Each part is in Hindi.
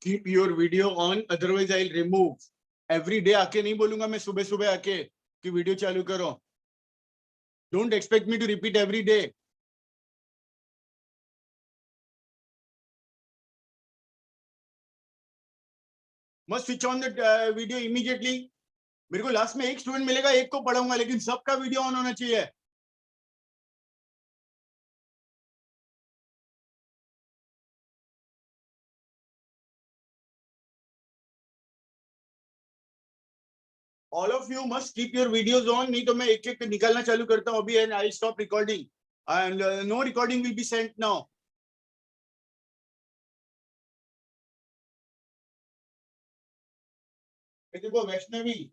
Keep your video on, otherwise I remove. Every day आके नहीं बोलूंगा मैं, सुबह सुबह आके कि वीडियो चालू करो। Don't expect me to repeat every day. Must switch on the video immediately. मेरे को लास्ट में एक स्टूडेंट मिलेगा, एक को पढ़ाऊंगा, लेकिन सबका वीडियो ऑन होना चाहिए। All of you must keep your videos on, नहीं तो मैं एक एक निकालना चालू करता हूं अभी, and I stop recording and no recording will be sent now. देखो वैष्णवी,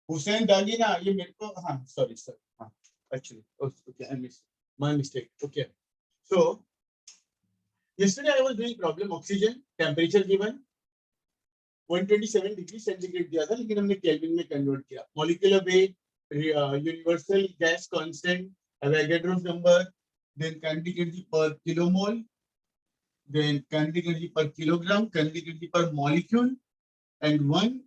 हुसैन दागीना, ये मेरे को, हाँ सॉरी सर, हाँ actually okay, I miss my mistake. Okay, so yesterday I was doing problem oxygen temperature given 127 degree centigrade दिया था, लेकिन हमने केल्विन में कन्वर्ट किया। Molecular weight, universal gas constant, Avogadro's number, then kinetic energy per kilomole, then kinetic energy per kilogram, kinetic energy per molecule, and 1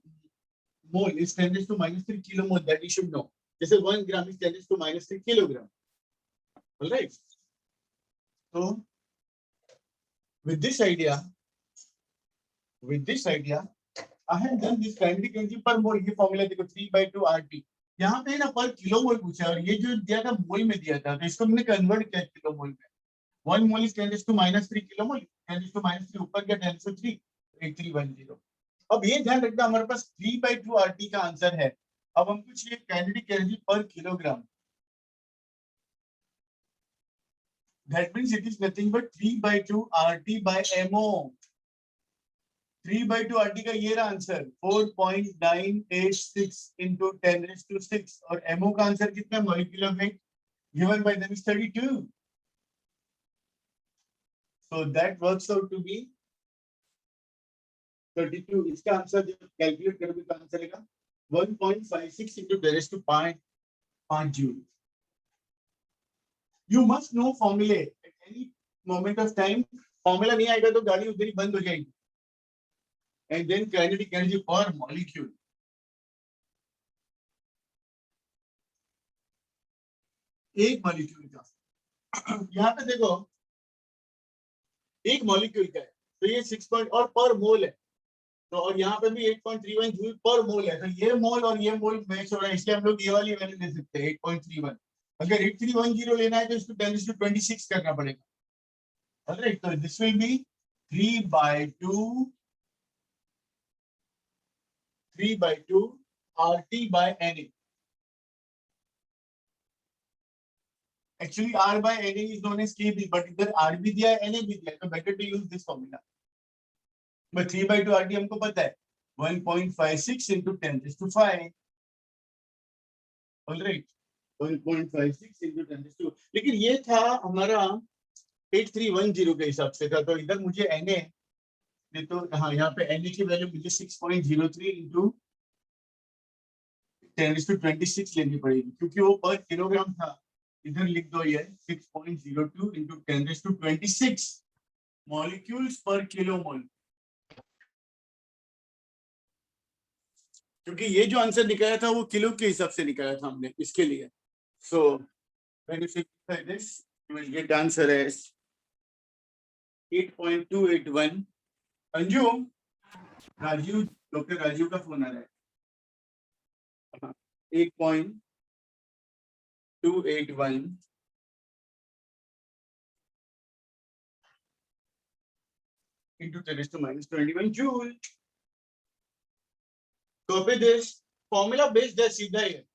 mole is 10 raised to minus 3 kilomole. That you should know. This is 1 gram is 10 raised to minus 3 kilogram. All right. So with this idea, I have done this kinetic energy per mole. ये formula देखो 3/2 RT. यहाँ पे ना पर किलोमोल पूछा, और ये जो दिया था मोल में दिया था, तो इसको हमने कन्वर्ट किया किलोमोल में। 1 mole is 10 raised to minus 3 kilomole. 10 raised to minus 3 ऊपर क्या 10 to 3 8310। अब ये ध्यान रखना, हमारे पास 3/2 RT का आंसर है। अब हम कुछ ये काइनेटिक एनर्जी पर kilogram, that means it is nothing but 3/2 RT by MO। 3/2 RT का ये रहा आंसर 4.986 into 10 raised to 6, और MO का आंसर कितना, molecular weight given by them is 32, so that works out to be 32। इसका आंसर जब कैलकुलेट करोगे तो आंसर आएगा 1.56 into 10 raised to 5 joule. You must know formula at any moment of time। Formula नहीं आएगा तो गाड़ी उधर ही बंद हो जाएगी। And then kinetic energy per molecule। एक मॉलिक्यूल का, यहाँ पे देखो एक मॉलिक्यूल का है, तो ये 6 पॉइंट और पर मोल है, तो और यहाँ पे भी 8.31 जूल पर मोल है, तो ये मोल और ये मोल मैच हो रहा है, इसलिए हम लोग ये वाली वैल्यू ले सकते हैं 8.31। अगर 8310 लेना है तो इसको 10⁻26 करना पड़ेगा। ऑलराइट, तो this will be 3/2 RT by NA। Actually R by NA is known as KB, but इधर R भी दिया है NA भी दिया है, तो better to use this formula। but 3/2 RT हमको पता है 1.56 into 10 raised to 5। Alright, 1.56 into 10 raised to, लेकिन ये था हमारा 8310 के हिसाब से था, तो इधर मुझे NA, तो हाँ यहाँ पे NA की वैल्यू मुझे 6.03 into 10 raised to 26 लेनी पड़ेगी, क्योंकि वो पर किलोग्राम था। इधर लिख दो ये 6.02 into 10 raised to 26 molecules per kilomole। क्योंकि ये जो आंसर निकाला था वो किलो के हिसाब से निकाला था हमने, इसके लिए। सो when you simplify this, you will get answer as 8.281। Anju, Rajeev, doctor Rajeev का फोन आ रहा है। 8.281 into 10 raised to minus 21 joule। Copy this, formula based है, सीधा ही है,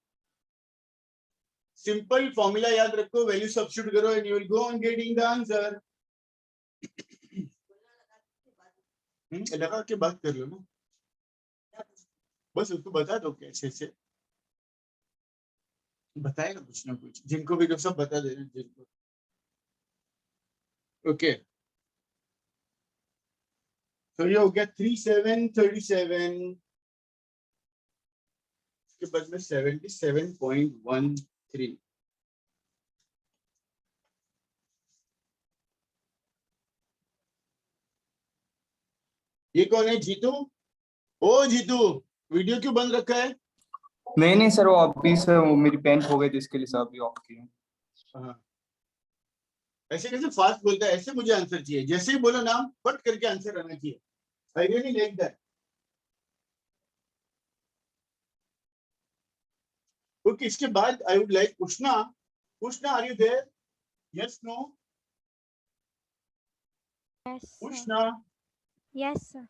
सिंपल फॉर्मूला याद रखो, वैल्यू सब्स्टिट्यूट करो and you will go on getting the answer. लगा के बात कर लो ना, बस उसको बता दो कैसे से, बताएगा कुछ ना कुछ, जिनको भी तो सब बता दे रहे हैं जिनको। ओके, तो ये हो गया 3737 के बाद में 77.13। ये कौन है? जीतू। ओ जीतू, वीडियो क्यों बंद रखा है? नहीं सर, वो अभी से वो मेरी पेन हो गई थी, इसके लिए सर अभी ऑफ किया। हाँ, ऐसे कैसे फास्ट बोलता है? ऐसे मुझे आंसर चाहिए, जैसे ही बोलो नाम फट करके आंसर आना चाहिए। I really like that. Okay, इसके बाद I would like Ushna. Ushna, are you there? Yes, no? Yes, sir. Ushna, Yes, sir.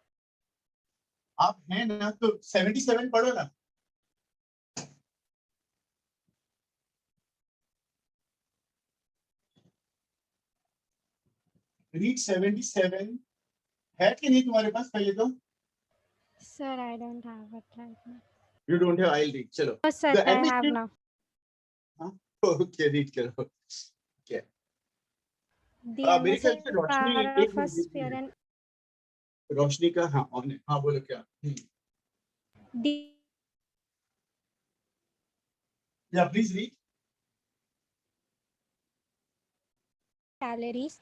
आप हैं ना? तो 77 पढ़ो ना। रीड 77 है कि नहीं तुम्हारे पास? पहले तो Sir, I don't have it right now. You don't have, I read. चलो, Oh, sir, The I have admission- now. Okay, read करो। क्या? The मेरे ख्याल से emissive रोशनी power एक of a minute sphere and रोशनी का, हाँ ऑन है। हाँ बोलो क्या? the या please read. calories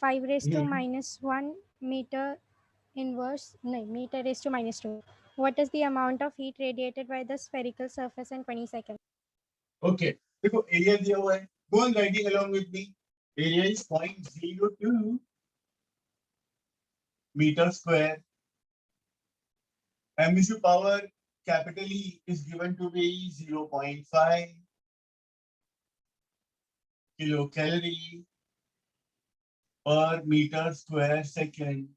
5 raised to minus 1 meter inverse, no, meter raised to minus 2. What is the amount of heat radiated by the spherical surface in 20 seconds? Okay, देखो एरिया दिया हुआ है। Go on writing along with me. Area is 0.02 metre square. Emissive power capital E is given to be 0.5 kilocalorie per meter square second.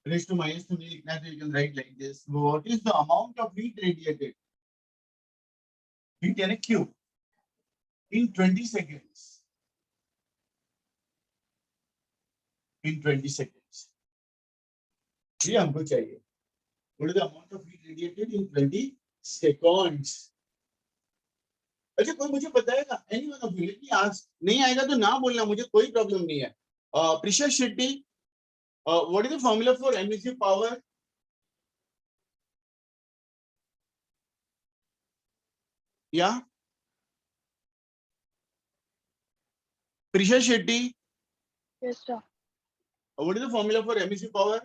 Raised to minus 2 नहीं लिखना, so you can write like this. What is the amount of heat radiated? Heat यानी Q in 20 seconds. In 20 seconds. ये हमको चाहिए। What is the amount of heat radiated in 20 seconds? अच्छा, कोई मुझे बताएगा? Anyone of you? Let me ask. नहीं आएगा तो ना बोलना, मुझे कोई प्रॉब्लम नहीं है। Prishal Shetty, what is the formula for emissive power? Yeah. Prishal Shetty, Yes, sir. what is the formula for emissive power?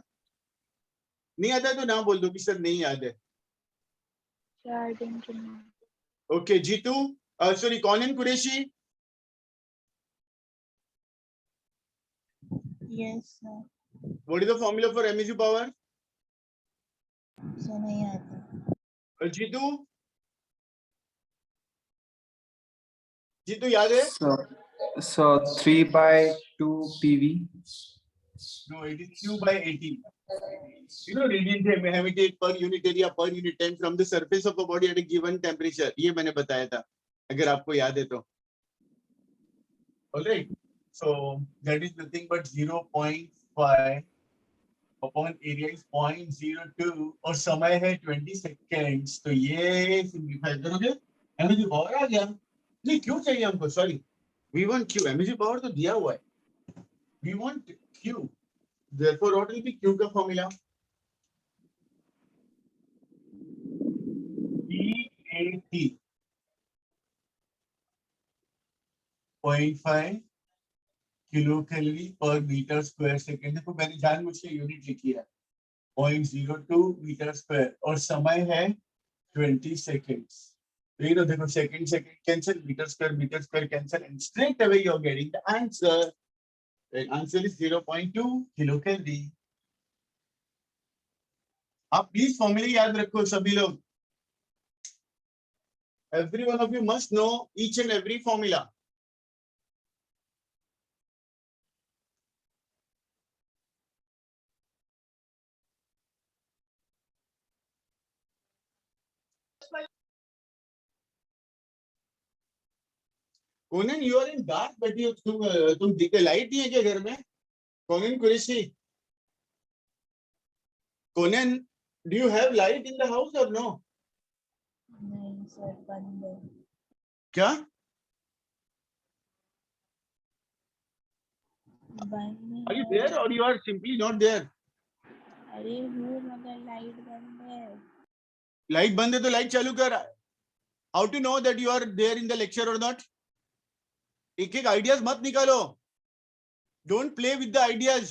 नहीं आता है तो ना बोल दो कि सर नहीं याद है। Sir, I didn't remember. Okay, Jitu, sorry, Conan Qureshi. Yes, sir. What is the formula for emissive power? So नहीं आता. Jitu, Jitu याद है? So 3/2 PV. No, it is Q by 18. You know, radiant emitted per unit area per unit time from the surface of a body at a given temperature. ये मैंने बताया था, अगर आपको याद है तो. All right. So that is nothing but 0.5 upon area is 0.02 और समय है 20 seconds. तो ये सिंप्लीफाई करोगे, एमिसिव पावर आ गया। नहीं, क्यों चाहिए हमको? Sorry, we want Q. Emissive power तो दिया हुआ है, we want Q. Therefore, what will be Q का फॉर्मूला? EAT 0.5 किलो कैलोरी पर मीटर स्क्वायर सेकेंड। देखो मैंने जानबूझ के यूनिट लिखी है 0.02 मीटर स्क्वायर और समय है 20 सेकेंड्स। देखो second second cancel, metre square cancel, and straight away you are getting the answer. The answer is 0.2 kilo calorie. आप प्लीज फॉर्मूले याद रखो सभी लोग. Every one of you must know each and every formula. Conan, you are in dark, but you तुम दिखे लाइट नहीं है क्या घर में? Conan Qureshi. Conan, do you have light in the house or no? नहीं सर, बंद है. क्या? बंद है. Are you there or you are simply not there? अरे हूँ मगर लाइट बंद है. लाइट बंद है तो लाइट चालू कर. How to know that you are there in the lecture or not? एक एक आइडियाज मत निकालो. Don't play with the ideas.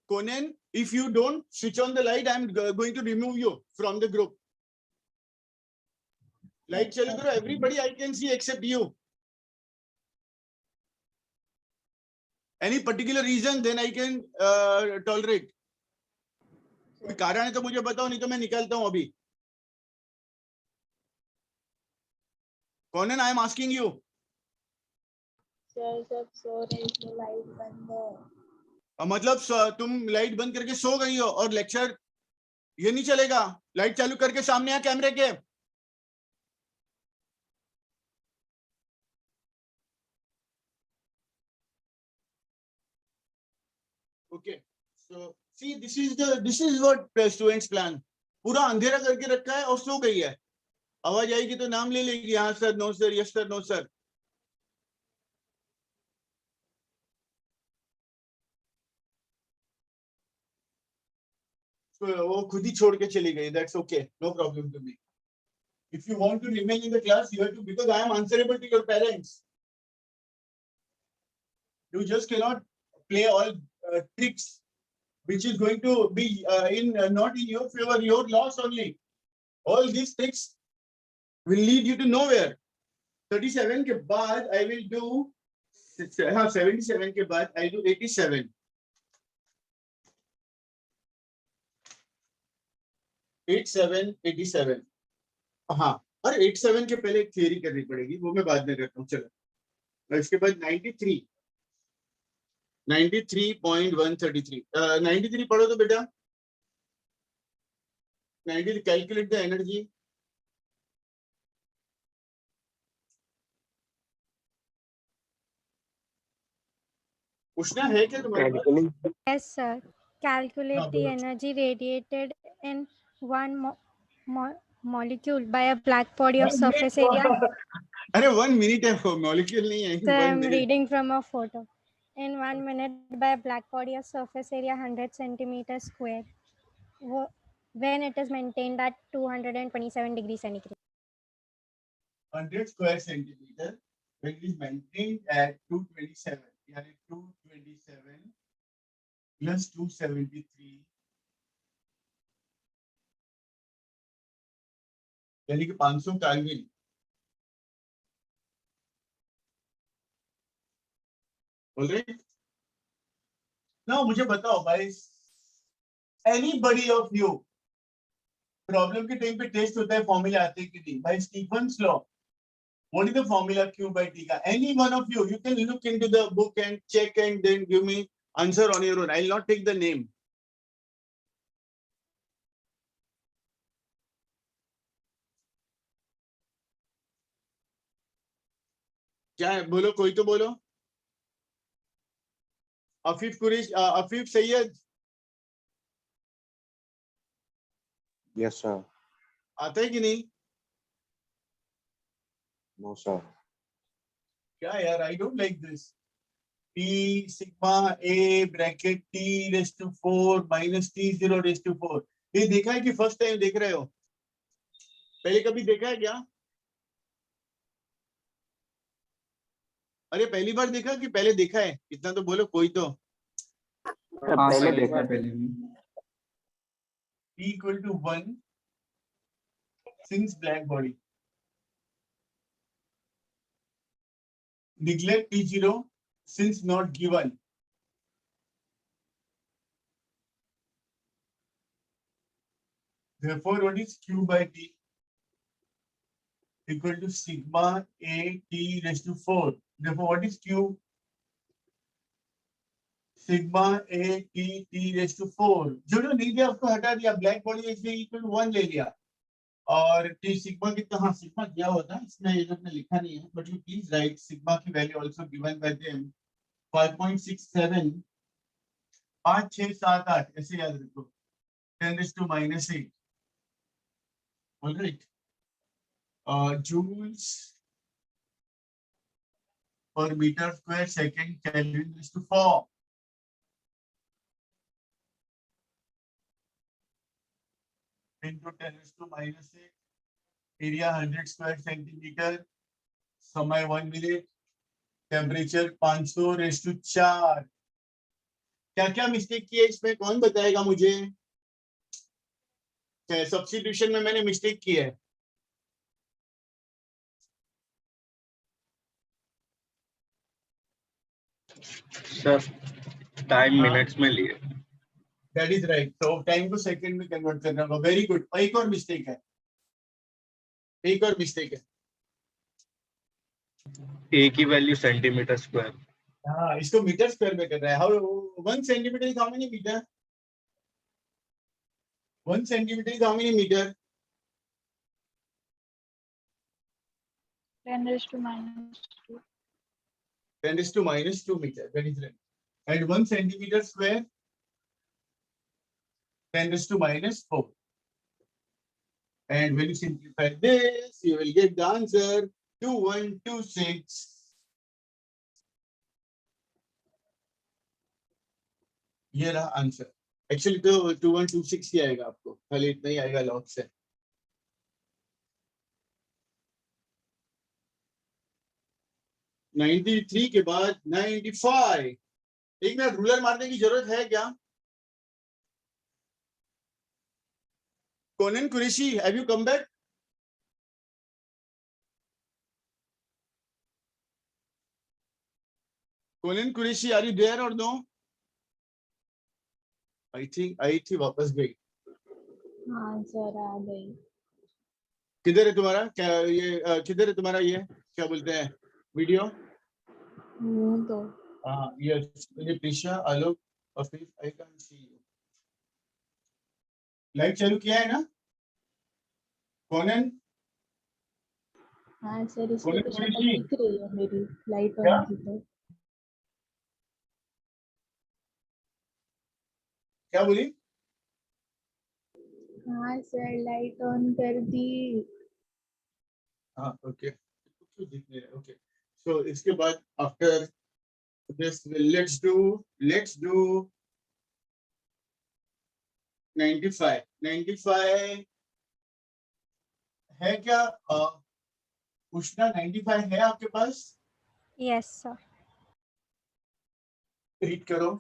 Conan, if you don't switch on the light, I'm going to remove you from the group. Light chalu karo, everybody I can see except you. Any particular reason, then I can tolerate. कोई कारण है तो मुझे बताओ, नहीं तो मैं निकलता हूं अभी. Conan, I am asking you. Sir सब सो रहे इसलिए लाइट बंद है. मतलब तुम लाइट बंद करके सो गई हो और लेक्चर ये नहीं चलेगा. लाइट चालू करके सामने आ कैमरे के. Okay, so see, this is what students plan. पूरा अंधेरा करके रखा है और सो गई है. आवाज आएगी तो नाम ले लेगी, हाँ sir, no sir, yes sir, no sir. So वो खुद ही छोड़ के चली गई. That's okay, no problem to me. If you want to remain in the class, you have to, because I am answerable to your parents. You just cannot play all tricks, which is going to be not in your favor, your loss only. All these tricks will lead you to nowhere. 37 के बाद I will do, हाँ 77 के बाद I do 87. 87. हाँ, और 87 के पहले एक थियरी करनी पड़ेगी, वो मैं बाद में करता हूँ. चलो, इसके बाद 93. 93.133. 93 पढ़ो तो बेटा. 90, calculate the energy. पूछना है क्या तुम्हारे पास? Yes, sir. Calculate हाँ, the बोलो. energy radiated in one molecule by a black body of surface area. अरे 1 minute है, वो molecule नहीं है. So 1 I'm minute. reading from a photo. In 1 minute by a black body of surface area 100 centimeters square. When it is maintained at 227 degrees centigrade. 100 square centimeter when it is maintained at 227. यानी 227 plus 273. यानी कि 500 केल्विन. बोल रहे? Now मुझे बताओ भाई, anybody of you प्रॉब्लम के टाइम पे टेस्ट होता है, फॉर्मूला आते हैं कि नहीं भाई? Stefan's law, what is the formula Q by T का? Any one of you can look into the book and check and then give me answer on your own. I'll not take the name. क्या है, बोलो, कोई तो बोलो. अफीफ कुरैश, अफीफ सैयद. Yes, sir. आता है कि नहीं? No, sir. क्या यार, I don't like this. T sigma A bracket T raised to 4 minus T0 raised to 4. ये देखा है कि फर्स्ट टाइम देख रहे हो? पहले कभी देखा है क्या? अरे पहली बार देखा कि पहले देखा है? इतना तो बोलो कोई तो. हाँ सर, देखा है पहले भी. T equal to 1 since black body. Neglect T0 since not given. Therefore, what is Q by T? Equal to sigma A T raised to 4. Therefore, what is Q? Sigma A T T raised to 4. जो नहीं दिया उसको हटा दिया. ब्लैक बॉडी इसलिए इक्वल टू 1 ले लिया. और टी सिग्मा कितना? हाँ, सिग्मा दिया हुआ था, इसमें ये लोग ने लिखा नहीं है, but you please write sigma की value also given by them 5.67. 5 6 7 8 ऐसे याद रखो. 10⁻⁸. All right. joules per meter square second Kelvin raised to 4. Into 10⁻⁸. Area 100 square centimeter. समय 1 minute. Temperature 500 raised to 4. क्या क्या मिस्टेक की है इसमें, कौन बताएगा मुझे? सब्स्टिट्यूशन में मैंने मिस्टेक की है। सर टाइम मिनट्स में लिए। दैट इज राइट, तो टाइम को सेकंड में कन्वर्ट करना होगा। Very good. एक और मिस्टेक है, एक और मिस्टेक है। ए की वैल्यू सेंटीमीटर स्क्वायर। हाँ, इसको मीटर स्क्वायर में कर रहा है। How 1 centimetre is how many metre? 1 centimetre is how many metre? 10 raised to minus 2. 10 is to minus 2 meter. That is right. And 1 centimeter square, 10 is to minus 4. And when you simplify this, you will get the answer 2126. ये रहा आंसर। एक्चुअली तो 2126 ही आएगा आपको, खाली इतना ही आएगा लॉग से। (93) के बाद 95। एक मिनट, रूलर मारने की जरूरत है क्या? Conan Qureshi, have you come back? Conan Qureshi, are you there or no? I think आई थी, वापस गई। हाँ सर आ गई। किधर है तुम्हारा क्या ये किधर है तुम्हारा ये क्या बोलते हैं वीडियो? हूँ तो हाँ, ये प्रिशा, आलोक और फिर I can see you. Light चालू किया है ना कोनन? हाँ सर, इसमें कोनन तो शक्ल कुरेशी, दिख रही है मेरी लाइट क्या? ऑन की तो। क्या बोली? हाँ सर, लाइट ऑन कर दी। हाँ, ओके। ओके, सो इसके बाद आफ्टर दिस लेट्स डू 95 है क्या? उष्णा 95 है आपके पास? Yes, sir. रीड करो।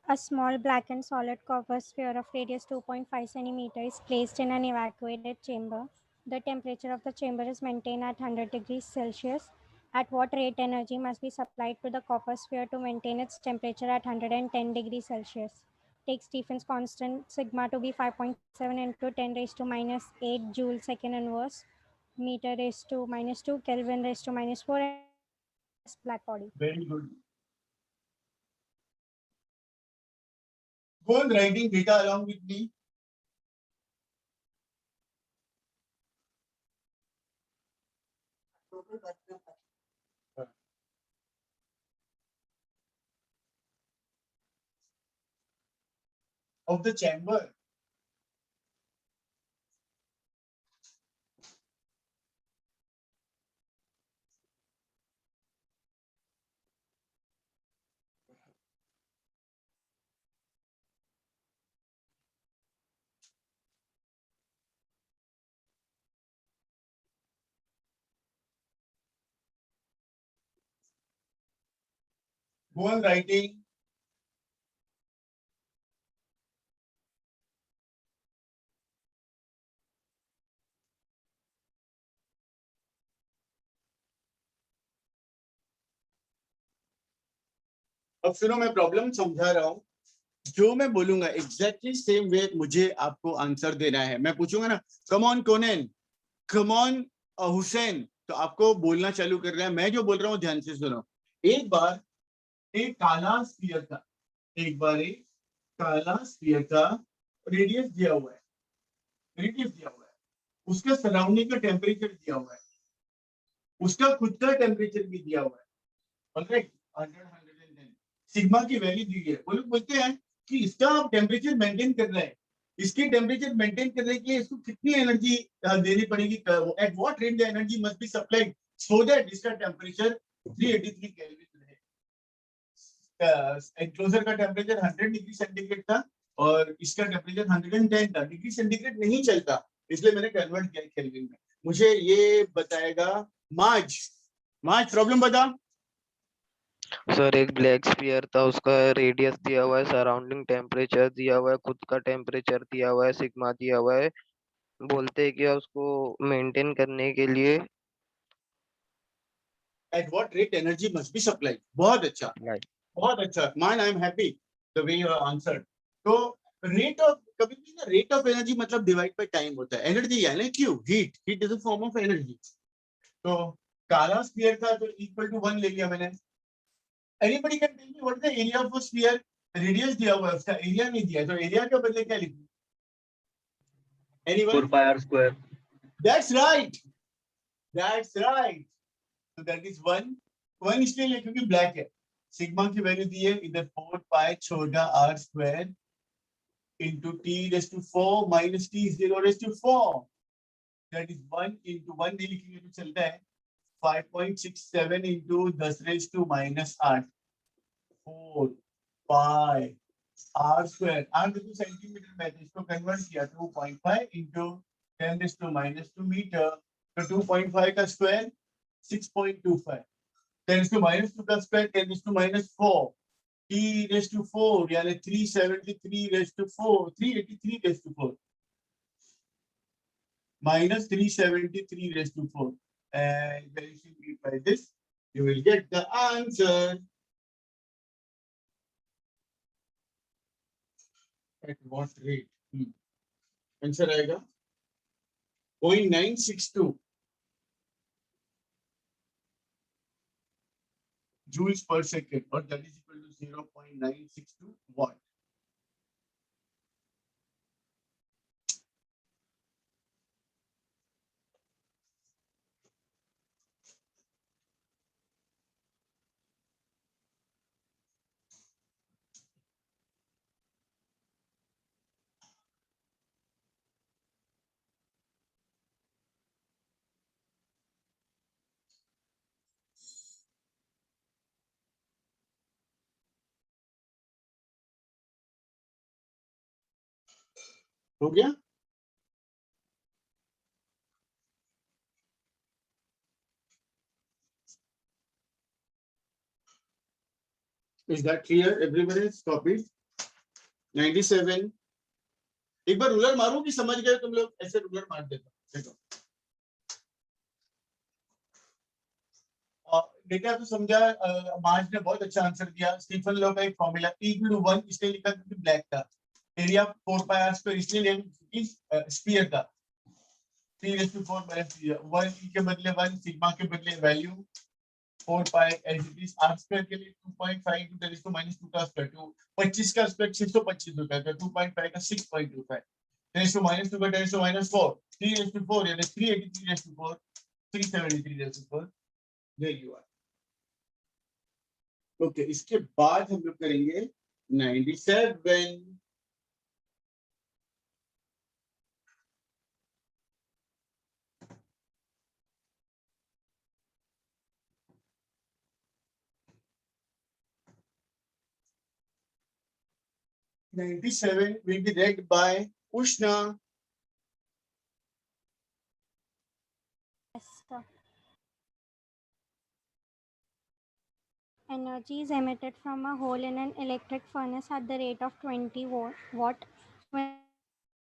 A small blackened solid copper sphere of radius 2.5 centimeter is placed in an evacuated chamber. The temperature of the chamber is maintained at 100 degrees Celsius. At what rate energy must be supplied to the copper sphere to maintain its temperature at 110 degrees Celsius? Take Stephen's constant sigma to be 5.7 into 10 raised to minus 8 joule second inverse, meter raised to minus 2, Kelvin raised to minus 4, and black body. Very good. Go on writing data along with me. Of the chamber. Go on writing. अब सुनो, मैं प्रॉब्लम समझा रहा हूँ। जो मैं बोलूंगा एग्जैक्टली सेम वे मुझे आपको आंसर देना है। मैं पूछूंगा ना, come on Konain, come on Hussain, तो आपको बोलना चालू कर रहा है। मैं जो बोल रहा हूँ ध्यान से सुनो। एक बार एक काला स्फीयर का, एक बार एक काला स्फीयर का रेडियस दिया हुआ है, रेडियस दिया हुआ है, उसका सराउंडिंग का टेम्परेचर दिया हुआ है, उसका खुद का टेम्परेचर भी दिया हुआ है। ऑलराइट, 110 सिग्मा की वैल्यू दी है। वो लोग बोलते हैं कि इसका आप टेम्परेचर मेंटेन कर रहे हैं, इसकी टेम्परेचर मेंटेन करने के लिए इसको कितनी एनर्जी देनी पड़ेगी, at what rate the energy must be supplied so that इसका टेम्परेचर 383 केल्विन रहे। एनक्लोजर का टेम्परेचर 100 डिग्री सेंटीग्रेड था और इसका टेम्परेचर 110 था। डिग्री सेंटीग्रेड नहीं चलता, इसलिए मैंने कन्वर्ट किया केल्विन में। मुझे ये बताएगा मार्च प्रॉब्लम बता। सर एक ब्लैक स्फीयर था, उसका रेडियस दिया हुआ है, सराउंडिंग टेम्परेचर दिया हुआ है, खुद का टेम्परेचर दिया हुआ है, सिग्मा दिया हुआ है। बोलते हैं कि उसको मेंटेन करने के लिए At what rate energy must be supplied? बहुत अच्छा, Right. बहुत अच्छा. Man, I am happy the way you have answered. तो रेट ऑफ, कभी भी ना रेट ऑफ एनर्जी मतलब डिवाइड बाय टाइम होता है. एनर्जी यानी Q, heat, heat is a form of energy. तो काला स्फीयर था तो इक्वल टू 1 ले लिया मैंने. Anybody can tell me what is the area of a sphere? Radius दिया हुआ है, उसका एरिया नहीं दिया है, तो एरिया के बदले क्या लिखूं? 4 anyone? pi r square. That's right, that's right. So that is 1 इसलिए लिया क्योंकि ब्लैक है. सिग्मा की वैल्यू दी है इधर 4 पाई छोटा r square into t raised to 4 minus t 0 raised to 4. That is 1 into 1 नहीं लिखेंगे तो चलता है 5.67 into 10 raised to minus 8. 4 pi r square. r देखो सेंटीमीटर में है तो इसको कन्वर्ट किया 2.5 into 10 raised to minus 2 metre. तो 2.5 का स्क्वायर 6.25. 10 raised to minus 2 का square 10 raised to minus 4. t raised to 4 यानी 373 raised to 4, 383 raised to 4 minus 373 raised to 4. And when you simplify this, you will get the answer. At what rate? Answer आएगा 0.962 joules per second, or that is equal to 0.962 watt. हो गया? Is that clear? Everyone is copied. 97. एक बार रूलर मारूं कि समझ गए तुम लोग? ऐसे रूलर मार देता हूं. देखो डेटा तो समझा. मार्च ने बहुत अच्छा आंसर दिया. स्टीफन लॉ का एक फॉर्मूला E=1 इसलिए लिखा क्योंकि ब्लैक था. एरिया 4 पाई r स्क्वायर इसलिए लिया क्योंकि स्फीयर था. 3⁴ माइनस 1 के बदले 1, सिग्मा के बदले value 4 pi as it is. r square के लिए 2.5 टू 10 to minus 2 का स्क्वायर. 25 का स्क्वायर 625 होता है, तो 2.5 का 6.25. 10 to minus 2 का 10 to minus 4, 3:4 यानी 383:4, 373:4. There you are. ओके इसके बाद हम लोग करेंगे 97. '97 will be read by Ushna. Yes, sir. Energy is emitted from a hole in an electric furnace at the rate of 20 watt. When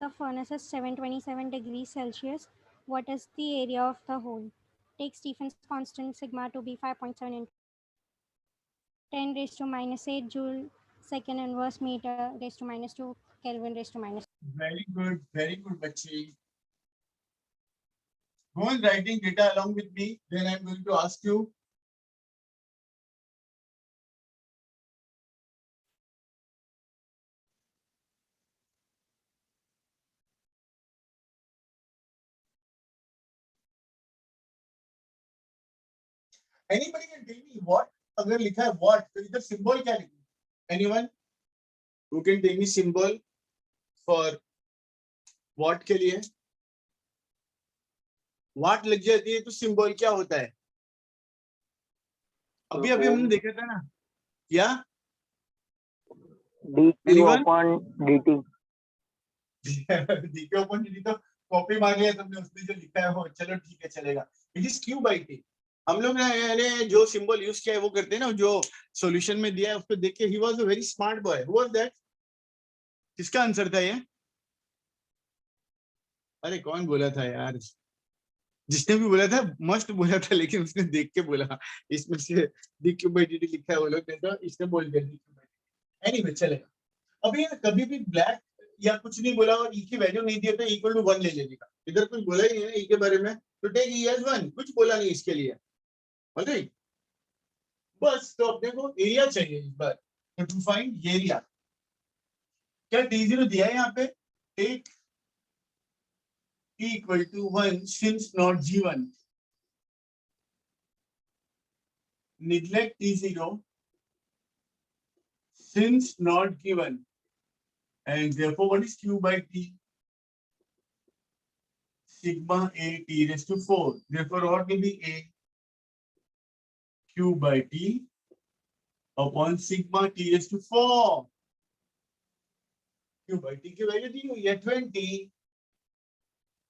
the furnace is 727 degrees Celsius, what is the area of the hole? Take Stephen's constant sigma to be 5.7 into 10 raised to minus 8 joule second inverse meter raised to minus 2 Kelvin raised to minus. Very good, Bachi. Go on writing data along with me. Then I'm going to ask you. Anybody can tell me what? अगर लिखा है what, तो इधर symbol क्या लिखूं? Anyone who can tell me symbol for what के लिए? What लग जाती है तो symbol क्या होता है? अभी हमने देखा था ना क्या? dq/dt. dq/dt तो कॉपी मार लिया तुमने, उसमें जो लिखा है वो. चलो ठीक है चलेगा. It is q by t. हम लोग ने जो सिंबल यूज किया है वो करते हैं ना, जो सॉल्यूशन में दिया है उसको देख के he was a very smart boy. Who was that? किसका आंसर था ये? अरे कौन बोला था यार? जिसने भी बोला था मस्त बोला था, लेकिन उसने देख के बोला। इसमें से D Q by D T लिखा है, वो लोग ने तो इसने बोल दिया D Q by D. Anyway चलेगा। अभी कभी भी ब्लैक या कुछ नहीं बोला और ई की वैल्यू नहीं दिया तो इक्वल टू 1 ले लीजिएगा। इधर कुछ बोला ही नहीं है ई के बारे में, तो टेक ई एज 1, कुछ बोला नहीं इसके लिए। राइट, बस तो अपने को एरिया चाहिए इस बार। तो टू फाइंड एरिया, क्या T0 दिया है यहाँ पे? Take T equal to 1 since not G1. Neglect T0 since not given. And therefore, what is Q by T? Sigma A T raised to 4. Therefore, what will be A? Q by T upon sigma T raised to 4. Q by T की वैल्यू दी हुई है 20.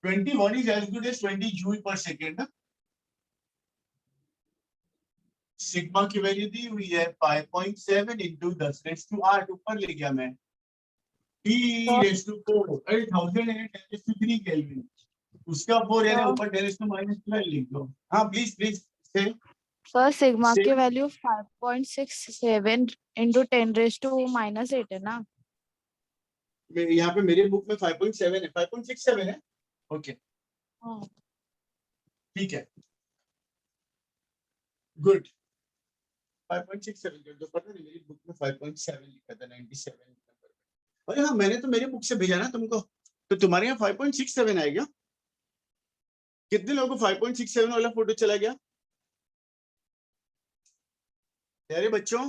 21 is as good as 20 joule per second. Sigma की वैल्यू दी हुई है 5.7 into 10 raised to 8, ऊपर ले गया मैं। T raised to 4, 1000 and 10 raised to 3 kelvin. उसका 4 है ना, ऊपर 10 raised to -12 लिख दो। हाँ प्लीज प्लीज से। Sir sigma Same. की वैल्यू 5.67 into 10 raised to -8 है ना? यहाँ पे मेरे बुक में 5.7 है, 5.67 है। ओके हाँ। ठीक है, गुड। 5.67 कर दो। पता नहीं मेरी बुक में 5.7 लिखा था, 97 नंबर। अरे हाँ, मैंने तो मेरे बुक से भेजा ना तुमको, तो तुम्हारे यहाँ 5.67 आएगा। कितने लोगों को 5.67 वाला फोटो चला गया? प्यारे बच्चों,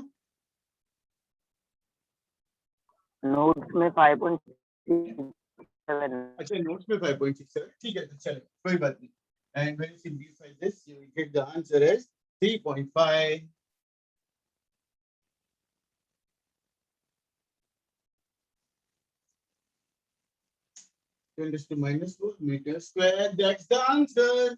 नोट्स में 5.67। अच्छा नोट्स में 5.67, ठीक है, तो चलेगा, कोई बात नहीं। And when you simplify this you will get the answer as 3.5। Ten raised to -4 meters square. That's the answer.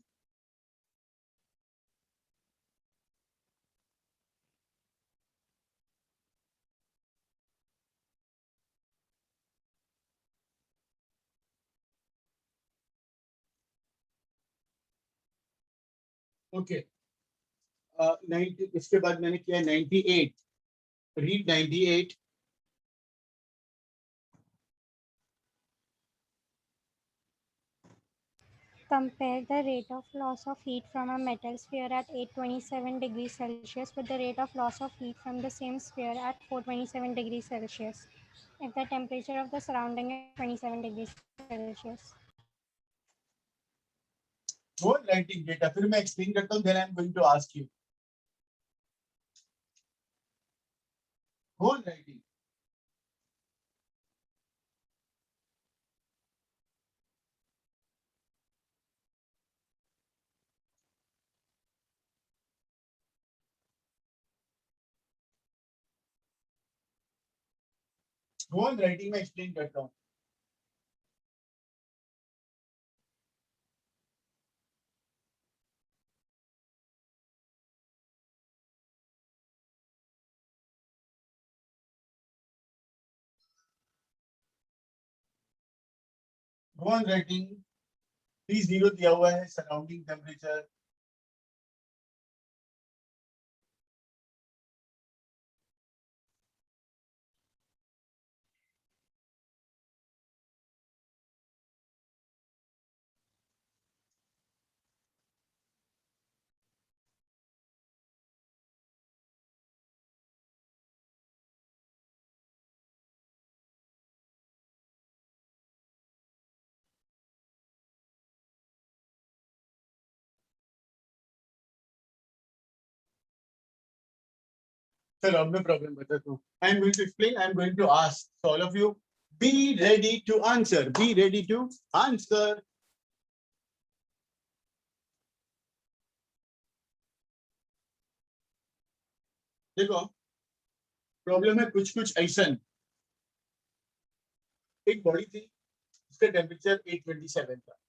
Okay. 90, इसके बाद मैंने किया 98. Read 98. Compare the rate of loss of heat from a metal sphere at 827 degrees Celsius with the rate of loss of heat from the same sphere at 427 degrees Celsius if the temperature of the surrounding is 27 degrees Celsius. Go on writing data. फिर मैं explain करता हूँ, then I'm going to ask you. Go on writing. Go on writing, मैं explain करता हूँ। Go on writing. T0 दिया हुआ है, surrounding temperature. चलो अब मैं प्रॉब्लम बताता हूँ। I am going to explain. I am going to ask. So all of you, be ready to answer. Be ready to answer. देखो प्रॉब्लम है कुछ कुछ ऐसा। एक बॉडी थी, उसका टेम्परेचर 827 था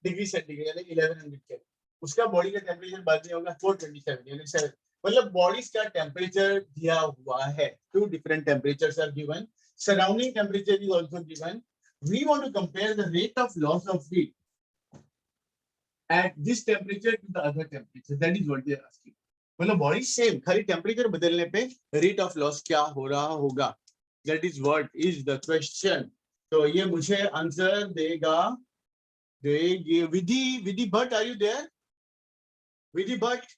डिग्री सेंटीग्रेड, यानी 1100 के। उसका बॉडी का टेम्परेचर बाद में होगा 427 यानी 7, मतलब बॉडीज का टेम्परेचर दिया हुआ है, 2 different temperatures are given, surrounding temperature is also given. We want to compare the rate of loss of heat at this temperature to the other temperature. That is what they are asking. मतलब बॉडी सेम, खाली टेम्परेचर बदलने पे रेट ऑफ लॉस क्या हो रहा होगा. That is what is the question. तो ये मुझे आंसर देगा Vidhi Bhatt. Are you there Vidhi Bhatt?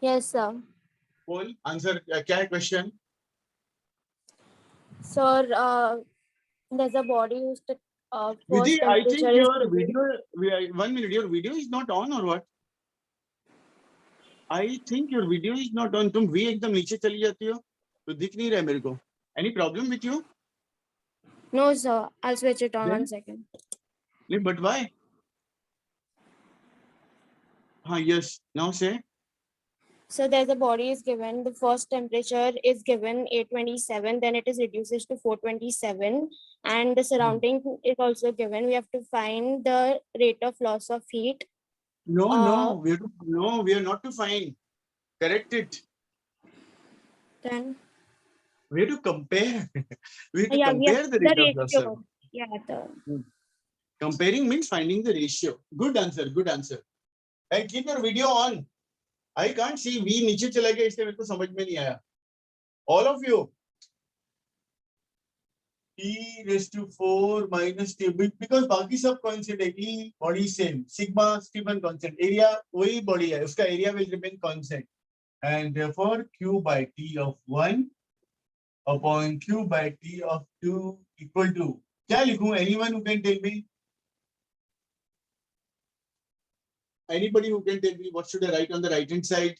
Yes, sir. बोल आंसर क्या है question. Sir, there's a body whose Vidhi, first I think temperature is your given. video, 1 minute, your video is not on or what? I think your video is not on. तुम भी एकदम नीचे चली जाती हो तो दिख नहीं रहा है मेरे को. Any problem with you? No, sir. I'll switch it on Then? 1 second. नहीं, but why? हाँ, yes. Now say. So there's a body is given. The first temperature is given 827. Then it is reduces to 427, and the surrounding is also given. We have to find the rate of loss of heat. No, we are not to find. Correct it. Then We have to compare. We have to yeah, we have compare the rate of loss. ratio. Yeah, the Comparing means finding the ratio. Good answer. Good answer. And keep your video on. I can't see. V नीचे चला गया इसलिए मेरे को समझ में नहीं आया. All of you. T raised to 4 minus T because बाकी सब constant है. E body same. Sigma Stephen constant. Area वही body है. उसका area will remain constant. And therefore Q by T of 1 upon Q by T of 2 equal to. क्या लिखूं? Anyone who can tell me? Anybody who can tell me what should I write on the right hand side?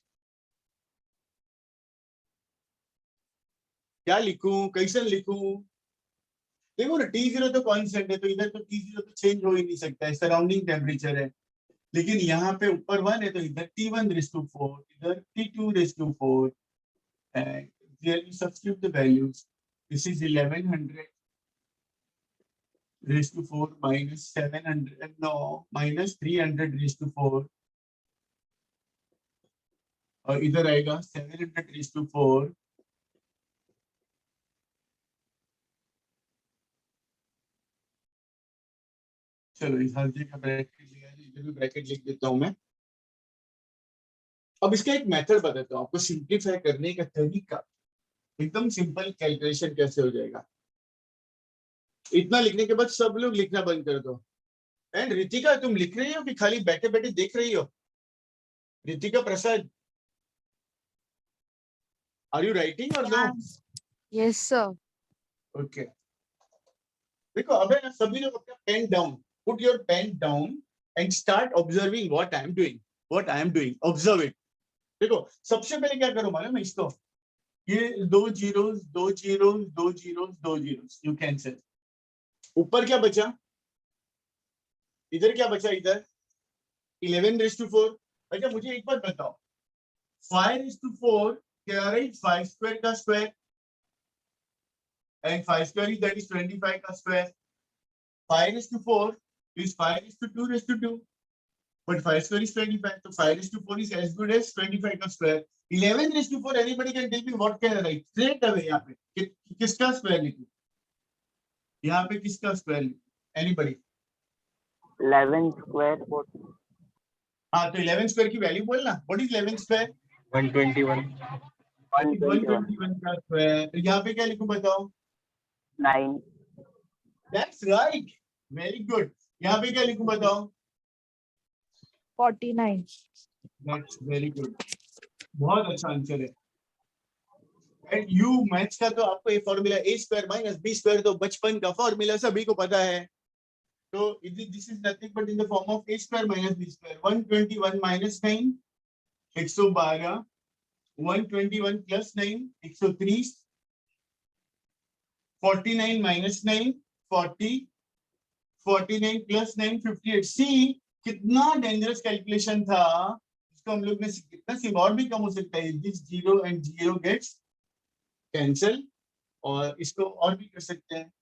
क्या लिखूं? कैसे लिखूं? देखो ना T0 तो कांस्टेंट है तो इधर तो T0 तो चेंज हो ही नहीं सकता है, सराउंडिंग टेम्परेचर है. लेकिन यहाँ पे ऊपर 1 है तो इधर T1 raised to 4, इधर T2 raised to 4 and here you substitute the values. This is 1100 raised to 4 minus 700 no minus 300 raised to 4 और इधर आएगा 700 raised to 4 चलो इस हर जगह ब्रैकेट लिया है, इधर भी ब्रैकेट लिख देता हूं मैं. अब इसका एक मेथड बताता हूं आपको सिंपलीफाई करने का तरीका. एकदम सिंपल कैलकुलेशन कैसे हो जाएगा. इतना लिखने के बाद सब लोग लिखना बंद कर दो. एंड रितिका तुम लिख रही हो कि खाली बैठे बैठे देख रही हो? Ritika Prasad, are you writing or no? yes, sir. Okay. देखो अब है ना सभी लोग अपना pen down, put your pen down and start observing what I am doing. Observe it. देखो सबसे पहले क्या करो मालूम है इसको, ये 2 zeros 2 zeros 2 zeros 2 zeros you cancel. ऊपर क्या बचा? इधर क्या बचा? इधर 11 raised to 4. अच्छा मुझे एक बात बताओ, 5 raised to 4 क्या आ रही? 5 square का square and 5 square is that is 25 का square. 5 raised to 4 is 5 raised to 2 raised to 2 but 5 square is 25 so 5 raised to 4 is as good as 25 का square. 11 raised to 4 anybody can tell me what can I write straight away. यहाँ पे किसका स्क्वायर लिखूं? यहाँ पे किसका स्क्वायर लिखूं? Anybody? 11 square 4. हाँ तो 11 स्क्वायर की वैल्यू बोलना. What is 11 square? 121. 121 का स्क्वायर. तो यहाँ पे क्या लिखूं बताओ? 9. That's right. Very good. यहाँ पे क्या लिखूं बताओ? 49. That's very good. बहुत अच्छा आंसर है. And you मैथ्स का तो आपको ये formula a square minus b square तो बचपन का फॉर्मूला सभी को पता है. तो this is nothing but in the form of a square minus b square. 121 minus 9 112, 121 plus 9 130, 49 minus 9 40, 49 plus 9 58. See कितना डेंजरस कैलकुलेशन था. इसको हम लोग ने कितना सी और भी कम हो सकता है. दिस 0 and 0 gets कैंसिल और इसको और भी कर सकते हैं.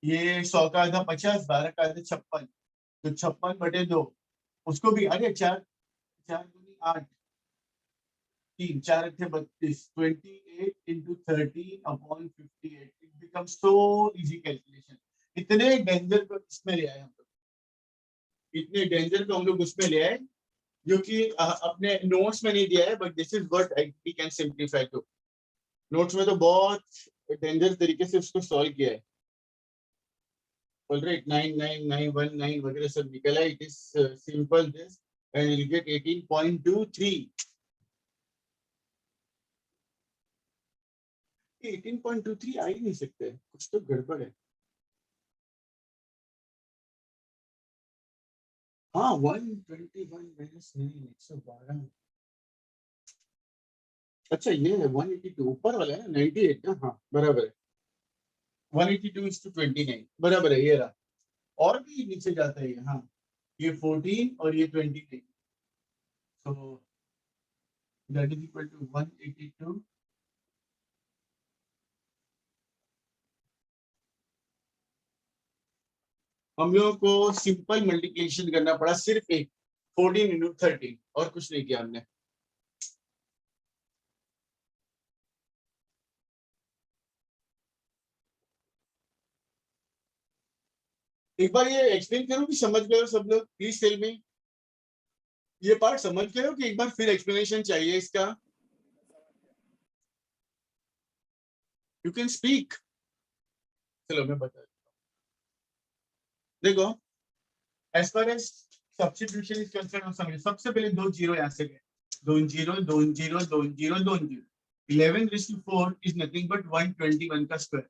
ये 100 का आधा 50, 12 का आधा 56 तो 56/2 उसको भी अरे 4 4 दूनी 8 3 4 थे 32 28 into 13 upon 58 it becomes so easy calculation. इतने डेंजर को इसमें ले आए हम लोग, इतने डेंजर को हम लोग उसमें ले आए जो कि अपने नोट्स में नहीं दिया है, but this is what we can simplify to. Notes में तो बहुत डेंजर तरीके से उसको सॉल्व किया है. ऑलराइट 99919 वगैरह सब निकला. It is simple this and you get 18.23. 18.23 आ ही नहीं सकते, कुछ तो गड़बड़ है. हाँ 121 माइनस 9 112. अच्छा ये है 182 ऊपर वाला है 98 ना. हाँ बराबर है. 182 is to 29 बराबर है. ये रहा. और भी नीचे जाता है ये. हाँ ये 14 और ये 29. so that is equal to 182. हम लोगों को सिंपल मल्टीप्लिकेशन करना पड़ा, सिर्फ एक 14 into 13 और कुछ नहीं किया हमने. एक बार ये एक्सप्लेन करो कि समझ गए हो सब लोग. प्लीज टेल मी, ये पार्ट समझ गए हो कि एक बार फिर एक्सप्लेनेशन चाहिए इसका? You can speak. चलो मैं बता देता हूँ. देखो as far as substitution is concern, समझो सबसे पहले दो जीरो यहाँ से गए. 2 0 2 0 2 0 2 0. 11 raised to 4 is nothing but 121 का square.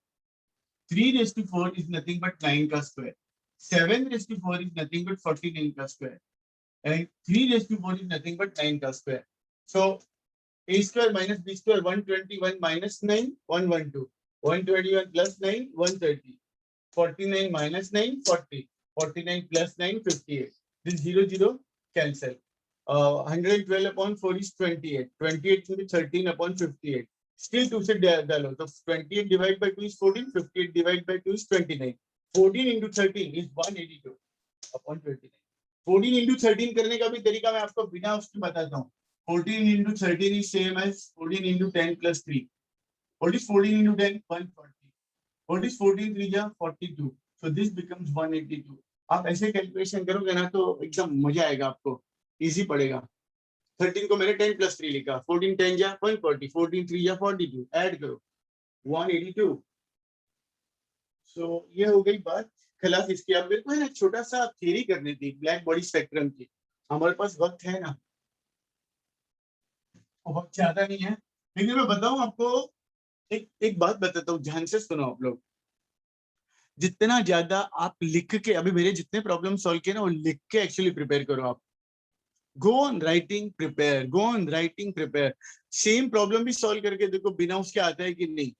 3 raised to 4 is nothing but 9 का square. 7 raised to 4 is nothing but 49 का square. And 3 raised to 4 is nothing but 9 का square. So a square minus b square 121 minus 9 112. 121 plus 9 130. 49 minus 9 40. 49 plus 9 58. This 0 0 cancel. 112 upon 4 is 28. 28 into 13 upon 58. Still 2 से डालो तो 28 divided by 2 is 14. 58 divided by 2 is 29. 14 into 13 is 182 upon 29. 14 into 13 करने का भी तरीका मैं आपको बिना उसके बताता हूँ. 14 into 13 is same as 14 into 10 plus 3. What is 14 into 10? 140. What is 14 3 जा 42. So this becomes 182. आप ऐसे कैलकुलेशन करोगे ना तो एकदम मजा आएगा आपको, इजी पड़ेगा. 13 को मैंने 10 plus 3 लिखा. 14 10 जा 140. 14 3 जा 42. ऐड करो 182. So ये हो गई बात खलास इसकी. अब मेरे को है ना छोटा सा थ्योरी करनी थी ब्लैक बॉडी स्पेक्ट्रम की. हमारे पास वक्त है ना, वक्त ज्यादा नहीं है, लेकिन मैं बताऊं आपको एक बात बताता हूँ, ध्यान से सुनो आप लोग. जितना ज्यादा आप लिख के, अभी मेरे जितने प्रॉब्लम सॉल्व किए ना वो लिख के एक्चुअली प्रिपेयर करो आप. गो on writing prepare, go on writing prepare. Same problem भी सॉल्व करके देखो बिना उसके आता है कि नहीं.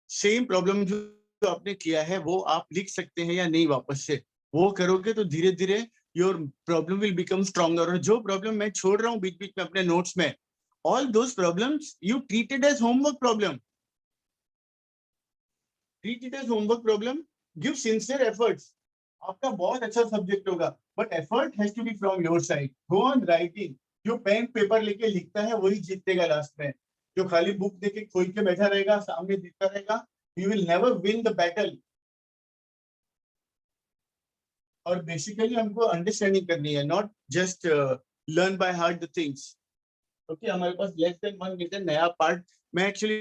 सेम प्रॉब्लम जो आपने किया है वो आप लिख सकते हैं या नहीं वापस से. वो करोगे तो धीरे धीरे your problem will become stronger. और जो प्रॉब्लम मैं छोड़ रहा हूँ बीच बीच में अपने नोट्स में, all those problems you treat it as homework problem. Treat it as homework problem. Give sincere efforts. आपका बहुत अच्छा सब्जेक्ट होगा, but effort has to be from your side. Go on writing. जो पेन पेपर लेके लिखता है वही जीतेगा लास्ट में. जो खाली बुक देके खोल के बैठा रहेगा सामने दिखता रहेगा, you will never win the battle. और बेसिकली हमको अंडरस्टैंडिंग करनी है, not just learn by heart the things. Okay हमारे पास लेस देन 1 मिनट नया पार्ट मैं एक्चुअली